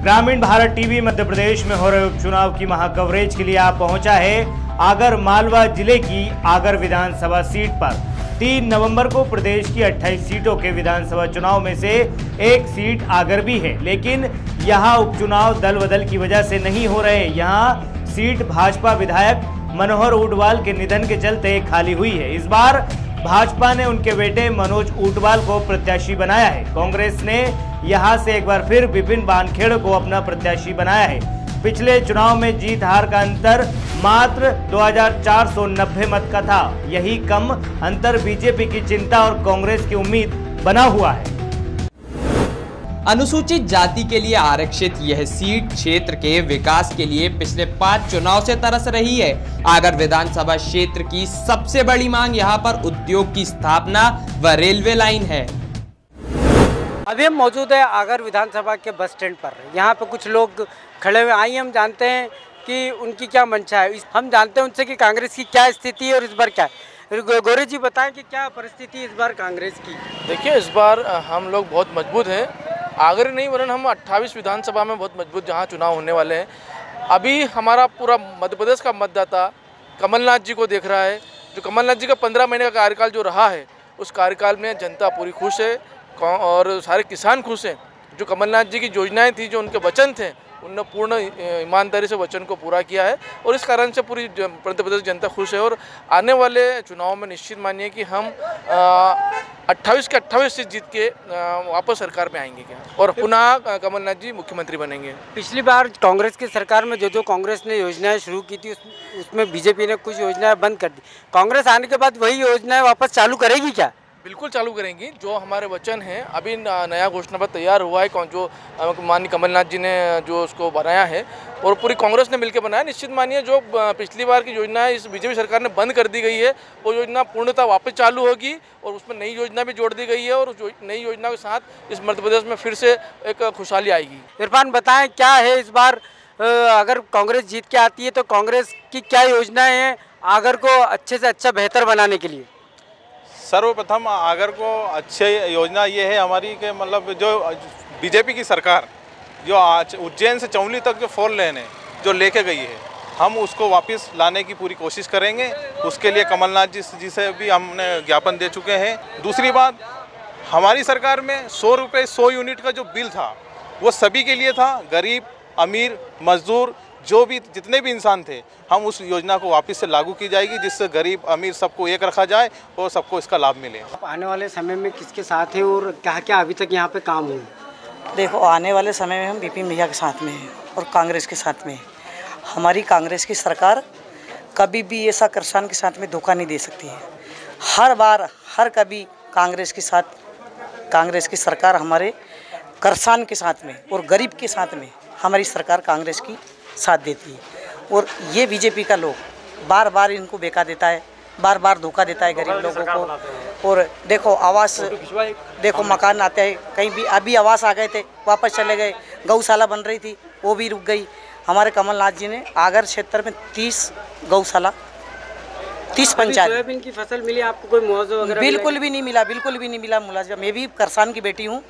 ग्रामीण भारत टीवी मध्य प्रदेश में हो रहे उपचुनाव की महाकवरेज के लिए आप पहुंचा है आगर मालवा जिले की आगर विधानसभा सीट पर। 3 नवंबर को प्रदेश की 28 सीटों के विधानसभा चुनाव में से एक सीट आगर भी है, लेकिन यहां उपचुनाव दल बदल की वजह से नहीं हो रहे। यहां सीट भाजपा विधायक मनोहर ऊंटवाल के निधन के चलते खाली हुई है। इस बार भाजपा ने उनके बेटे मनोज ऊंटवाल को प्रत्याशी बनाया है। कांग्रेस ने यहां से एक बार फिर विपिन वानखेड़े को अपना प्रत्याशी बनाया है। पिछले चुनाव में जीत हार का अंतर मात्र 2490 मत का था। यही कम अंतर बीजेपी की चिंता और कांग्रेस की उम्मीद बना हुआ है। अनुसूचित जाति के लिए आरक्षित यह सीट क्षेत्र के विकास के लिए पिछले 5 चुनाव से तरस रही है। आगर विधानसभा क्षेत्र की सबसे बड़ी मांग यहां पर उद्योग की स्थापना व रेलवे लाइन है। अभी हम मौजूद है आगर विधानसभा के बस स्टैंड पर। यहाँ पे कुछ लोग खड़े हुए। आइए हम जानते हैं कि उनकी क्या मंशा है। हम जानते हैं उनसे कि कांग्रेस की क्या स्थिति है और इस बार क्या है। गौरी जी बताएं कि क्या परिस्थिति इस बार कांग्रेस की। देखिए, इस बार हम लोग बहुत मजबूत हैं। आगर नहीं वरन हम 28 विधानसभा में बहुत मजबूत जहां चुनाव होने वाले हैं। अभी हमारा पूरा मध्य प्रदेश का मतदाता कमलनाथ जी को देख रहा है। जो कमलनाथ जी का 15 महीने का कार्यकाल जो रहा है, उस कार्यकाल में जनता पूरी खुश है और सारे किसान खुश हैं। जो कमलनाथ जी की योजनाएं थी, जो उनके वचन थे, उन्होंने पूर्ण ईमानदारी से वचन को पूरा किया है और इस कारण से पूरी मध्य प्रदेश जनता खुश है। और आने वाले चुनाव में निश्चित मानिए कि हम 28 के 28 सीट जीत के वापस सरकार में आएंगे क्या और पुनः कमलनाथ जी मुख्यमंत्री बनेंगे। पिछली बार कांग्रेस की सरकार में जो कांग्रेस ने योजनाएं शुरू की थी उसमें बीजेपी ने कुछ योजनाएं बंद कर दी। कांग्रेस आने के बाद वही योजनाएं वापस चालू करेगी क्या? बिल्कुल चालू करेंगी। जो हमारे वचन हैं, अभी नया घोषणा पत्र तैयार हुआ है जो माननीय कमलनाथ जी ने जो उसको बनाया है और पूरी कांग्रेस ने मिलकर बनाया। निश्चित मानिए जो पिछली बार की योजना इस बीजेपी सरकार ने बंद कर दी गई है, वो योजना पूर्णतः वापस चालू होगी और उसमें नई योजना भी जोड़ दी गई है और उस नई योजना के साथ इस मध्य प्रदेश में फिर से एक खुशहाली आएगी। इरफान बताएं क्या है इस बार अगर कांग्रेस जीत के आती है तो कांग्रेस की क्या योजनाएं हैं आगर को अच्छे से अच्छा बेहतर बनाने के लिए? सर्वप्रथम आगर को अच्छी योजना ये है हमारी कि मतलब जो बीजेपी की सरकार जो आज उज्जैन से चौली तक जो 4 लेन है जो लेके गई है, हम उसको वापस लाने की पूरी कोशिश करेंगे। उसके लिए कमलनाथ जी से भी हमने ज्ञापन दे चुके हैं। दूसरी बात, हमारी सरकार में 100 रुपये 100 यूनिट का जो बिल था वो सभी के लिए था। गरीब, अमीर, मजदूर, जो भी जितने भी इंसान थे, हम उस योजना को वापस से लागू की जाएगी जिससे गरीब अमीर सबको एक रखा जाए और सबको इसका लाभ मिले। आने वाले समय में किसके साथ है और क्या क्या अभी तक यहाँ पे काम हुआ? देखो, आने वाले समय में हम विपिन भैया के साथ में हैं और कांग्रेस के साथ में। हमारी कांग्रेस की सरकार कभी भी ऐसा किसान के साथ में धोखा नहीं दे सकती है। हर बार हर कभी कांग्रेस के साथ कांग्रेस की सरकार हमारे किसान के साथ में और गरीब के साथ में हमारी सरकार कांग्रेस की साथ देती है। और ये बीजेपी का लोग बार बार इनको बेका देता है, बार बार धोखा देता है गरीब लोगों को। और देखो आवास, देखो मकान आते हैं कहीं भी। अभी आवास आ गए थे, वापस चले गए। गौशाला बन रही थी, वो भी रुक गई। हमारे कमलनाथ जी ने आगर क्षेत्र में 30 गौशाला, 30 पंचायत। सोयाबीन की फसल मिली आपको? कोई मुआवजा वगैरह? बिल्कुल भी नहीं मिला, बिल्कुल भी नहीं मिला मुआवजा। मैं भी किसान की बेटी हूँ,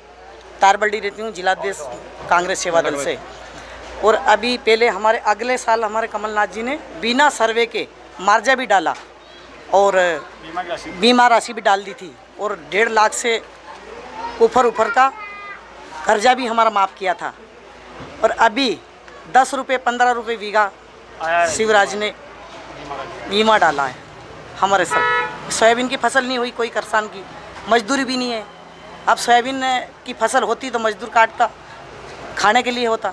तारबल्डी रहती हूँ, जिलाध्यक्ष कांग्रेस सेवा दल से। और अभी पहले हमारे अगले साल हमारे कमलनाथ जी ने बिना सर्वे के मुआवजा भी डाला और बीमा राशि भी डाल दी थी और 1.5 लाख से ऊपर का कर्जा भी हमारा माफ़ किया था। और अभी 10 रुपये 15 रुपये बीघा शिवराज ने बीमा डाला है हमारे साथ। सोयाबीन की फसल नहीं हुई कोई किसान की, मजदूरी भी नहीं है। अब सोयाबीन की फसल होती तो मजदूर काटता, खाने के लिए होता।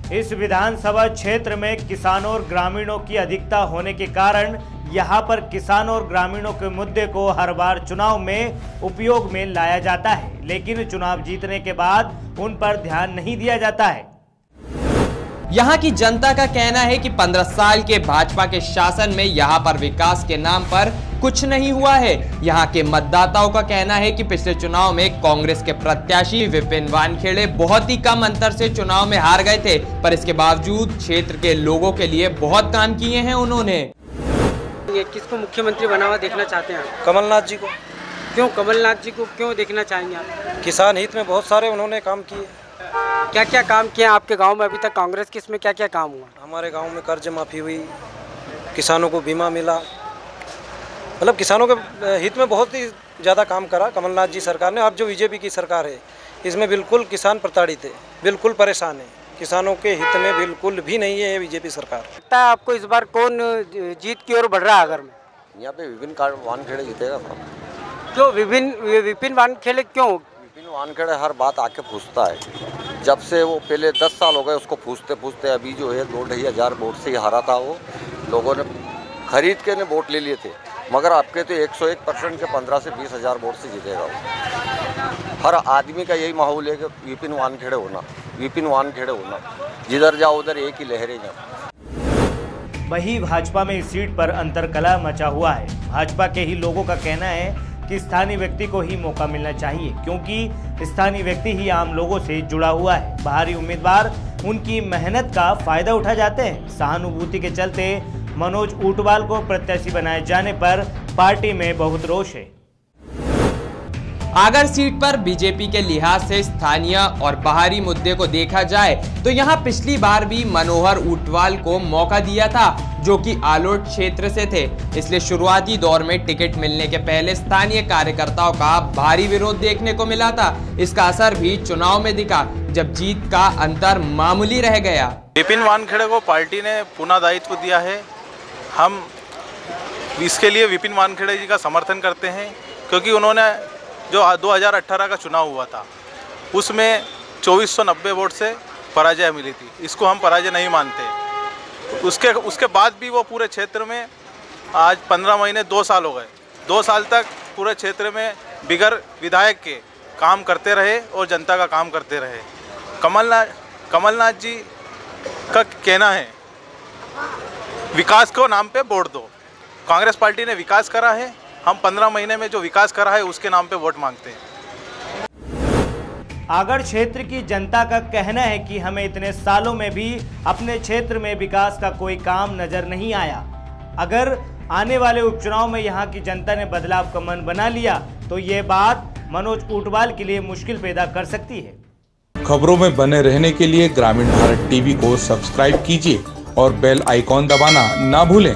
इस विधानसभा क्षेत्र में किसानों और ग्रामीणों की अधिकता होने के कारण यहां पर किसानों और ग्रामीणों के मुद्दे को हर बार चुनाव में उपयोग में लाया जाता है, लेकिन चुनाव जीतने के बाद उन पर ध्यान नहीं दिया जाता है। यहाँ की जनता का कहना है कि 15 साल के भाजपा के शासन में यहाँ पर विकास के नाम पर कुछ नहीं हुआ है। यहाँ के मतदाताओं का कहना है कि पिछले चुनाव में कांग्रेस के प्रत्याशी विपिन वानखेड़े बहुत ही कम अंतर से चुनाव में हार गए थे, पर इसके बावजूद क्षेत्र के लोगों के लिए बहुत काम किए हैं उन्होंने। किसको मुख्यमंत्री बना हुआ देखना चाहते हैं? कमलनाथ जी को। क्यों कमलनाथ जी को क्यों देखना चाहेंगे आप? किसान हित में बहुत सारे उन्होंने काम किए। क्या क्या काम किए आपके गांव में अभी तक कांग्रेस के, इसमें क्या क्या काम हुआ? हमारे गांव में कर्ज माफ़ी हुई, किसानों को बीमा मिला, मतलब किसानों के हित में बहुत ही ज़्यादा काम करा कमलनाथ जी सरकार ने। अब जो बीजेपी की सरकार है इसमें बिल्कुल किसान प्रताड़ित है, बिल्कुल परेशान है, किसानों के हित में बिल्कुल भी नहीं है ये बीजेपी सरकार। लगता है आपको इस बार कौन जीत की ओर बढ़ रहा है आगर में? यहाँ पे विपिन वानखेड़े जीतेगा। क्यों विपिन वानखेड़े क्यों? विपिन वानखेड़े हर बात आके पूछता है। जब से वो पहले 10 साल हो गए उसको पूछते पूछते, अभी जो है 2-2,500 वोट से ही हारा था वो। लोगों ने खरीद के ने वोट ले लिए थे, मगर आपके तो 101% के 15 से 20,000 वोट से जीतेगा वो। हर आदमी का यही माहौल है कि विपिन वानखेड़े होना, विपिन वानखेड़े होना, जिधर जाओ उधर एक ही लहरें जाओ। वही भाजपा में इस सीट पर अंतरकलह मचा हुआ है। भाजपा के ही लोगों का कहना है कि स्थानीय व्यक्ति को ही मौका मिलना चाहिए, क्योंकि स्थानीय व्यक्ति ही आम लोगों से जुड़ा हुआ है। बाहरी उम्मीदवार उनकी मेहनत का फायदा उठा जाते हैं। सहानुभूति के चलते मनोज ऊंटवाल को प्रत्याशी बनाए जाने पर पार्टी में बहुत रोष है। आगर सीट पर बीजेपी के लिहाज से स्थानीय और बाहरी मुद्दे को देखा जाए तो यहां पिछली बार भी मनोहर ऊंटवाल को मौका दिया था, जो कि आलोट क्षेत्र से थे। इसलिए शुरुआती दौर में टिकट मिलने के पहले स्थानीय कार्यकर्ताओं का भारी विरोध देखने को मिला था। इसका असर भी चुनाव में दिखा, जब जीत का अंतर मामूली रह गया। विपिन वानखेड़े को पार्टी ने पुनः दायित्व दिया है। हम इसके लिए विपिन वानखेड़े जी का समर्थन करते हैं, क्योंकि उन्होंने जो 2018 का चुनाव हुआ था उसमें 2490 वोट से पराजय मिली थी। इसको हम पराजय नहीं मानते। उसके बाद भी वो पूरे क्षेत्र में आज 15 महीने 2 साल हो गए, 2 साल तक पूरे क्षेत्र में बिगर विधायक के काम करते रहे और जनता का काम करते रहे। कमलनाथ जी का कहना है विकास को नाम पे वोट दो। कांग्रेस पार्टी ने विकास करा है, हम 15 महीने में जो विकास करा है उसके नाम पे वोट मांगते हैं। आगर क्षेत्र की जनता का कहना है कि हमें इतने सालों में भी अपने क्षेत्र में विकास का कोई काम नजर नहीं आया। अगर आने वाले उपचुनाव में यहां की जनता ने बदलाव का मन बना लिया तो ये बात मनोज ऊंटवाल के लिए मुश्किल पैदा कर सकती है। खबरों में बने रहने के लिए ग्रामीण भारत टीवी को सब्सक्राइब कीजिए और बेल आइकॉन दबाना ना भूलें।